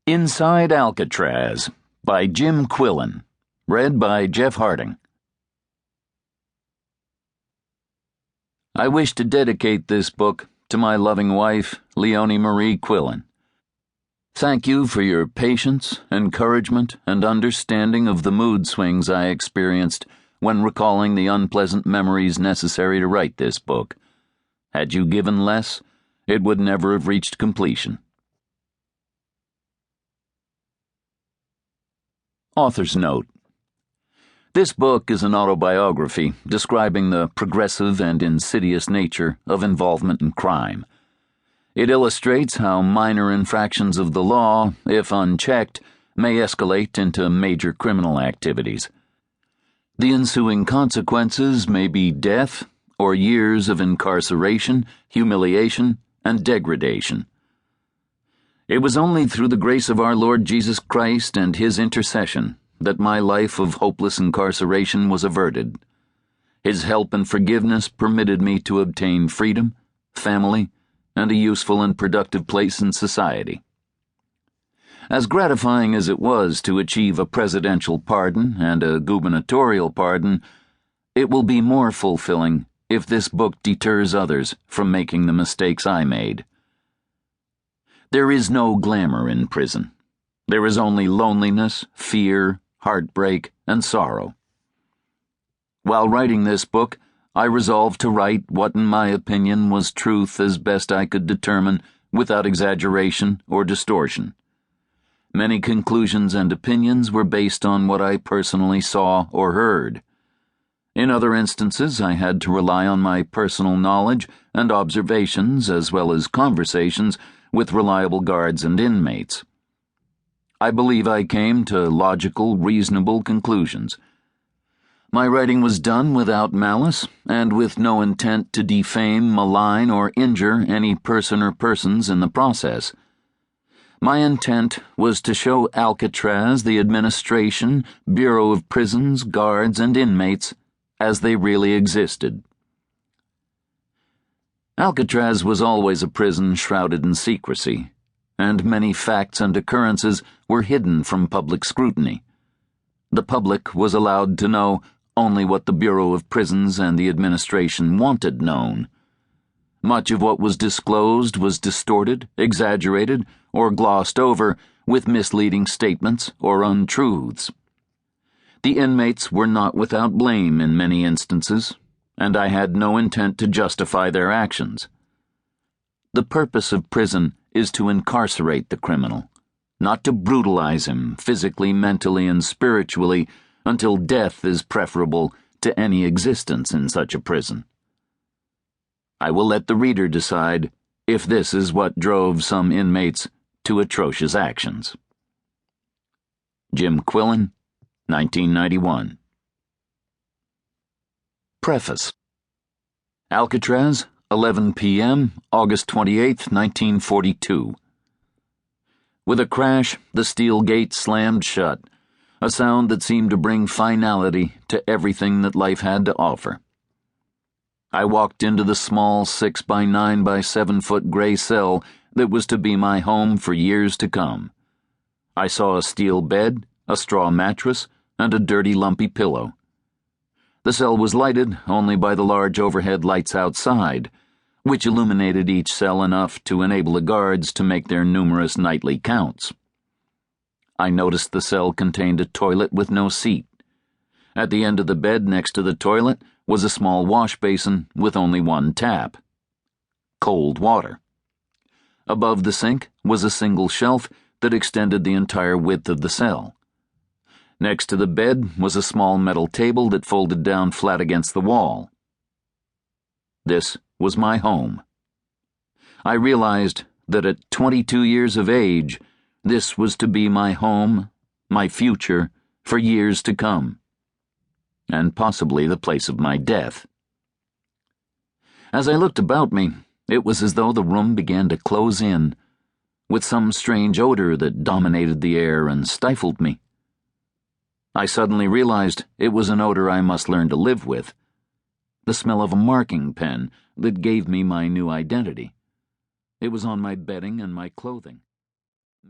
Inside Alcatraz by Jim Quillen. Read by Jeff Harding. I wish to dedicate this book to my loving wife, Leonie Marie Quillen. Thank you for your patience, encouragement, and understanding of the mood swings I experienced when recalling the unpleasant memories necessary to write this book. Had you given less, it would never have reached completion. Author's note. This book is an autobiography describing the progressive and insidious nature of involvement in crime. It illustrates how minor infractions of the law, if unchecked, may escalate into major criminal activities. The ensuing consequences may be death or years of incarceration, humiliation, and degradation. It was only through the grace of our Lord Jesus Christ and His intercession that my life of hopeless incarceration was averted. His help and forgiveness permitted me to obtain freedom, family, and a useful and productive place in society. As gratifying as it was to achieve a presidential pardon and a gubernatorial pardon, it will be more fulfilling if this book deters others from making the mistakes I made. There is no glamour in prison. There is only loneliness, fear, heartbreak, and sorrow. While writing this book, I resolved to write what in my opinion was truth as best I could determine without exaggeration or distortion. Many conclusions and opinions were based on what I personally saw or heard. In other instances, I had to rely on my personal knowledge and observations as well as conversations with reliable guards and inmates. I believe I came to logical, reasonable conclusions. My writing was done without malice and with no intent to defame, malign, or injure any person or persons in the process. My intent was to show Alcatraz, the administration, Bureau of Prisons, guards, and inmates as they really existed. Alcatraz was always a prison shrouded in secrecy, and many facts and occurrences were hidden from public scrutiny. The public was allowed to know only what the Bureau of Prisons and the administration wanted known. Much of what was disclosed was distorted, exaggerated, or glossed over with misleading statements or untruths. The inmates were not without blame in many instances, and I had no intent to justify their actions. The purpose of prison is to incarcerate the criminal, not to brutalize him physically, mentally, and spiritually until death is preferable to any existence in such a prison. I will let the reader decide if this is what drove some inmates to atrocious actions. Jim Quillen, 1991. Preface. Alcatraz, 11 p.m., August 28, 1942. With a crash, the steel gate slammed shut, a sound that seemed to bring finality to everything that life had to offer. I walked into the small 6 by 9 by 7 foot gray cell that was to be my home for years to come. I saw a steel bed, a straw mattress, and a dirty lumpy pillow. The cell was lighted only by the large overhead lights outside, which illuminated each cell enough to enable the guards to make their numerous nightly counts. I noticed the cell contained a toilet with no seat. At the end of the bed next to the toilet was a small wash basin with only one tap. Cold water. Above the sink was a single shelf that extended the entire width of the cell. Next to the bed was a small metal table that folded down flat against the wall. This was my home. I realized that at 22 years of age, this was to be my home, my future, for years to come, and possibly the place of my death. As I looked about me, it was as though the room began to close in, with some strange odor that dominated the air and stifled me. I suddenly realized it was an odor I must learn to live with, the smell of a marking pen that gave me my new identity. It was on my bedding and my clothing.